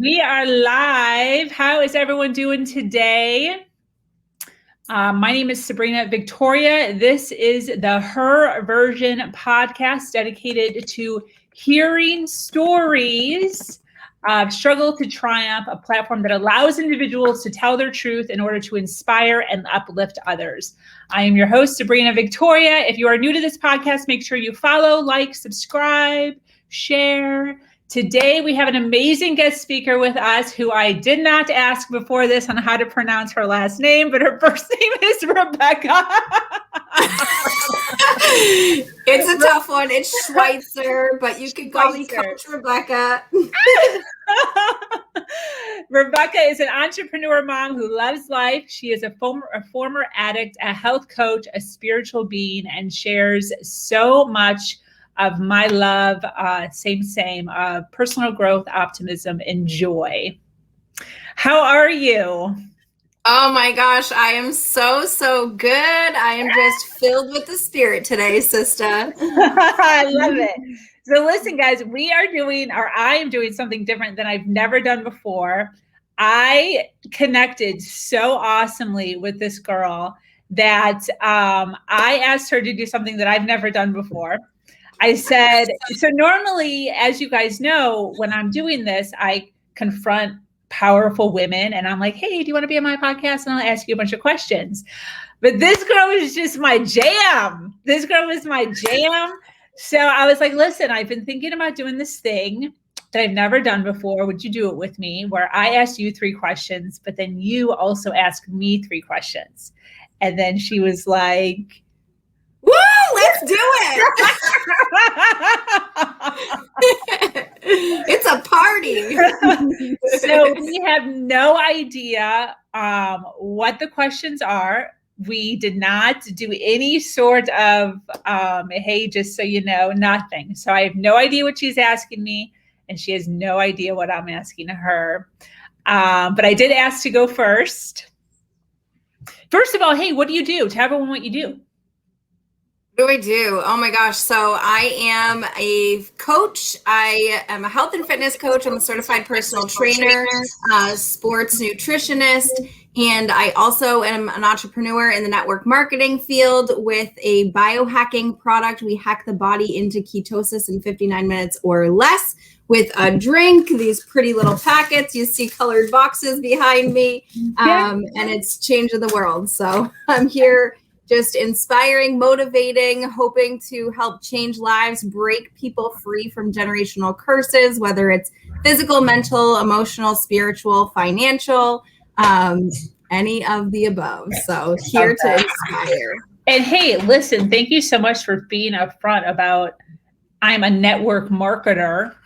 We are live. How is everyone doing today? My name is Sabrina Victoria. This is the Her Version podcast dedicated to hearing stories of struggle to triumph, a platform that allows individuals to tell their truth in order to inspire and uplift others. I am your host, Sabrina Victoria. If you are new to this podcast, make sure you follow, like, subscribe, share. Today, we have an amazing guest speaker with us who I did not ask before this on how to pronounce her last name, but her first name is Rebekah. It's a tough one. It's Schweitzer, but you can call me Coach Rebekah. Rebekah is an entrepreneur mom who loves life. She is a former addict, a health coach, a spiritual being, and shares so much of my love, same, personal growth, optimism, and joy. How are you? Oh my gosh, I am so good. I am just filled with the spirit today, sister. I love it. So listen, guys, I am doing something different than I've never done before. I connected so awesomely with this girl that I asked her to do something that I've never done before. I said, so normally, as you guys know, when I'm doing this, I confront powerful women and I'm like, hey, do you want to be on my podcast? And I'll ask you a bunch of questions. But this girl was just my jam. So I was like, listen, I've been thinking about doing this thing that I've never done before. Would you do it with me? Where I asked you 3 questions, but then you also asked me 3 questions. And then she was like, woo, let's do it. It's a party. So we have no idea what the questions are. We did not do any sort of, hey, just so you know, nothing. So I have no idea what she's asking me, and she has no idea what I'm asking her. But I did ask to go first. First of all, hey, what do you do? Tell everyone what you do. What do I do? Oh my gosh. So I am a coach. I am a health and fitness coach. I'm a certified personal trainer, sports nutritionist, and I also am an entrepreneur in the network marketing field with a biohacking product. We hack the body into ketosis in 59 minutes or less with a drink, these pretty little packets. You see colored boxes behind me, and it's changing the world. So I'm here just inspiring, motivating, hoping to help change lives, break people free from generational curses, whether it's physical, mental, emotional, spiritual, financial, any of the above. So here to inspire. And hey, listen, thank you so much for being upfront about I'm a network marketer.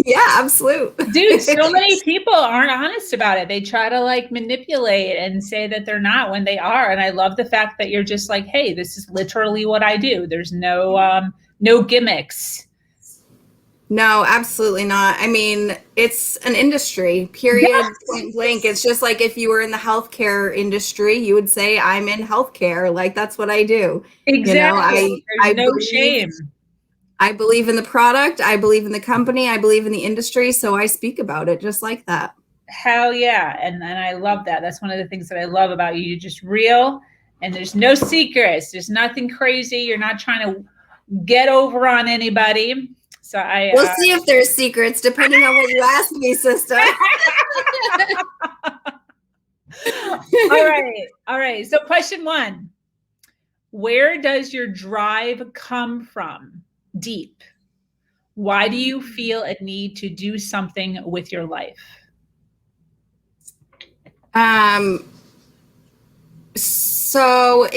Yeah, absolutely. Dude, so many people aren't honest about it. They try to like manipulate and say that they're not when they are. And I love the fact that you're just like, hey, this is literally what I do. There's no gimmicks. No, absolutely not. I mean, it's an industry, period, yes. Point blank. It's just like if you were in the healthcare industry, you would say I'm in healthcare. Like that's what I do. Exactly. You know, There's no shame. I believe in the product. I believe in the company. I believe in the industry. So I speak about it just like that. Hell yeah. And I love that. That's one of the things that I love about you. You're just real and there's no secrets. There's nothing crazy. You're not trying to get over on anybody. So we'll see if there's secrets depending on what you ask me, sister. All right. So question 1, where does your drive come from? Deep. Why do you feel a need to do something with your life? So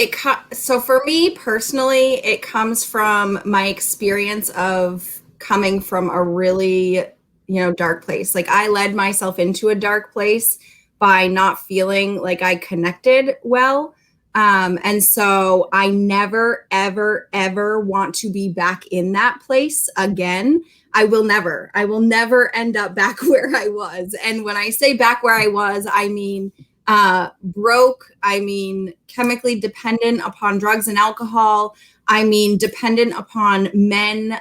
for me personally, it comes from my experience of coming from a really, dark place. Like I led myself into a dark place by not feeling like I connected well. And so I never, ever, ever want to be back in that place again. I will never end up back where I was. And when I say back where I was, I mean broke. I mean, chemically dependent upon drugs and alcohol. I mean, dependent upon men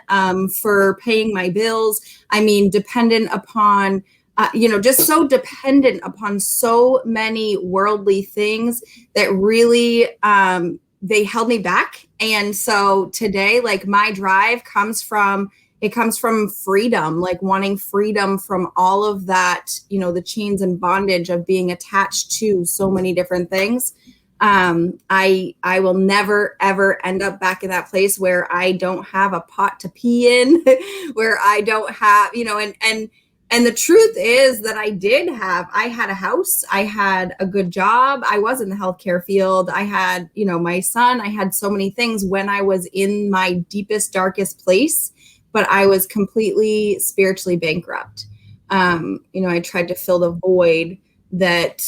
for paying my bills. I mean, dependent upon, just so dependent upon so many worldly things that really, they held me back. And so today, like, my drive comes from freedom, like wanting freedom from all of that, the chains and bondage of being attached to so many different things. I will never, ever end up back in that place where I don't have a pot to pee in, where I don't have, and the truth is that I had a house, I had a good job, I was in the healthcare field, I had, my son, I had so many things when I was in my deepest, darkest place, but I was completely spiritually bankrupt. I tried to fill the void that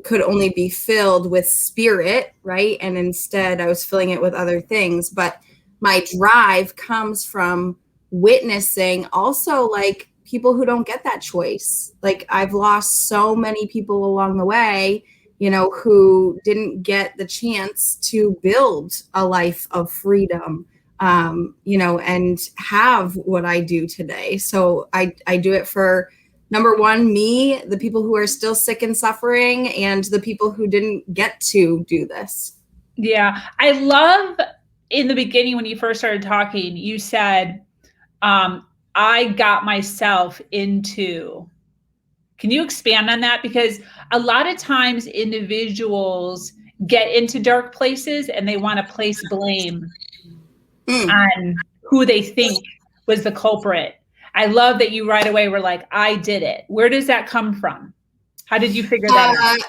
could only be filled with spirit, right? And instead I was filling it with other things. But my drive comes from witnessing also, like, people who don't get that choice. Like, I've lost so many people along the way, who didn't get the chance to build a life of freedom, and have what I do today. So I do it for, number one, me, the people who are still sick and suffering, and the people who didn't get to do this. Yeah. I love, in the beginning, when you first started talking, you said, I got myself into. Can you expand on that? Because a lot of times individuals get into dark places and they want to place blame on who they think was the culprit. I love that you right away were like, I did it. Where does that come from? How did you figure that out?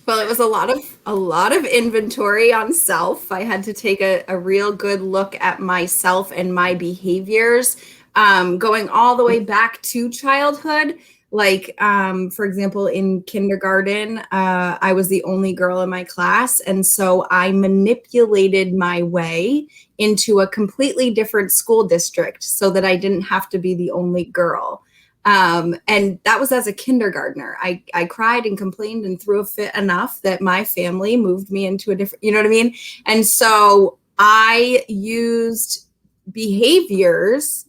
Well, it was a lot of inventory on self. I had to take a real good look at myself and my behaviors, going all the way back to childhood. Like, for example, in kindergarten, I was the only girl in my class. And so I manipulated my way into a completely different school district so that I didn't have to be the only girl. And that was as a kindergartner. I cried and complained and threw a fit enough that my family moved me into a different, you know what I mean? And so I used behaviors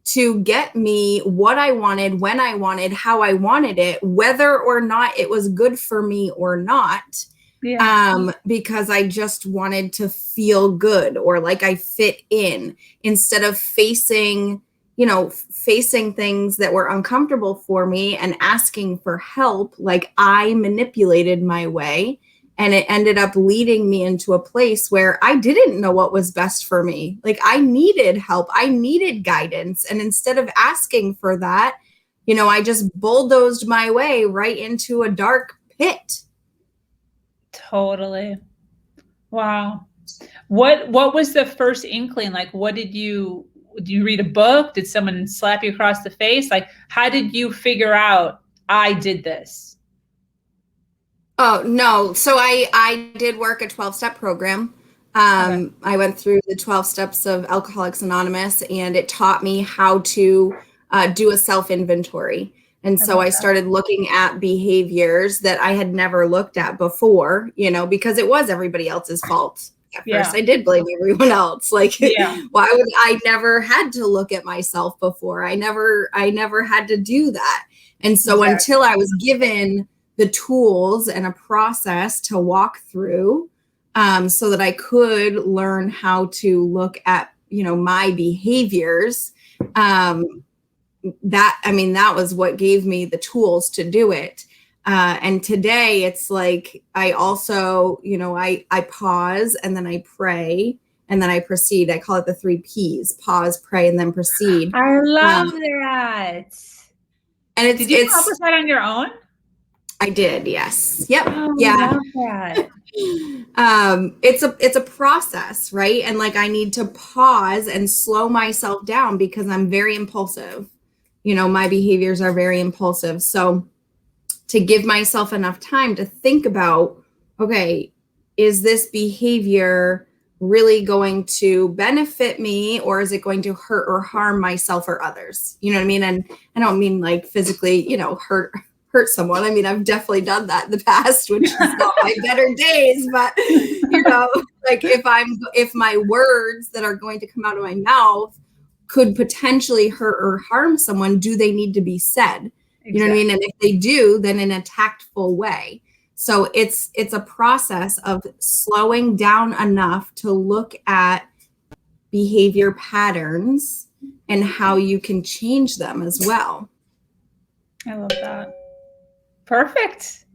to get me what I wanted, when I wanted, how I wanted it, whether or not it was good for me or not. Yeah. Because I just wanted to feel good, or like I fit in, instead of facing things that were uncomfortable for me and asking for help. Like, I manipulated my way, and it ended up leading me into a place where I didn't know what was best for me. Like, I needed help. I needed guidance. And instead of asking for that, I just bulldozed my way right into a dark pit. Totally. Wow. What was the first inkling? Like, did you read a book? Did someone slap you across the face? Like, how did you figure out I did this? Oh, no. So I did work a 12-step program. Okay. I went through the 12 steps of Alcoholics Anonymous, and it taught me how to do a self-inventory. And so I started looking at behaviors that I had never looked at before, because it was everybody else's fault. At first, I did blame everyone else. Like, why would I never had to look at myself before? I never had to do that. And so until I was given the tools and a process to walk through, so that I could learn how to look at, my behaviors, that was what gave me the tools to do it. And today it's like, I also, I pause, and then I pray, and then I proceed. I call it the 3 Ps: pause, pray, and then proceed. I love that. And did you accomplish that on your own? I did. Yes. Yep. Oh, yeah. I love that. It's a process, right? And like, I need to pause and slow myself down because I'm very impulsive. My behaviors are very impulsive. So to give myself enough time to think about, okay, is this behavior really going to benefit me, or is it going to hurt or harm myself or others? You know what I mean? And I don't mean like physically, hurt hurt someone. I mean, I've definitely done that in the past, which is not my better days, but like if my words that are going to come out of my mouth could potentially hurt or harm someone, do they need to be said? You know what I mean? And if they do, then in a tactful way. So it's a process of slowing down enough to look at behavior patterns and how you can change them as well. I love that. Perfect.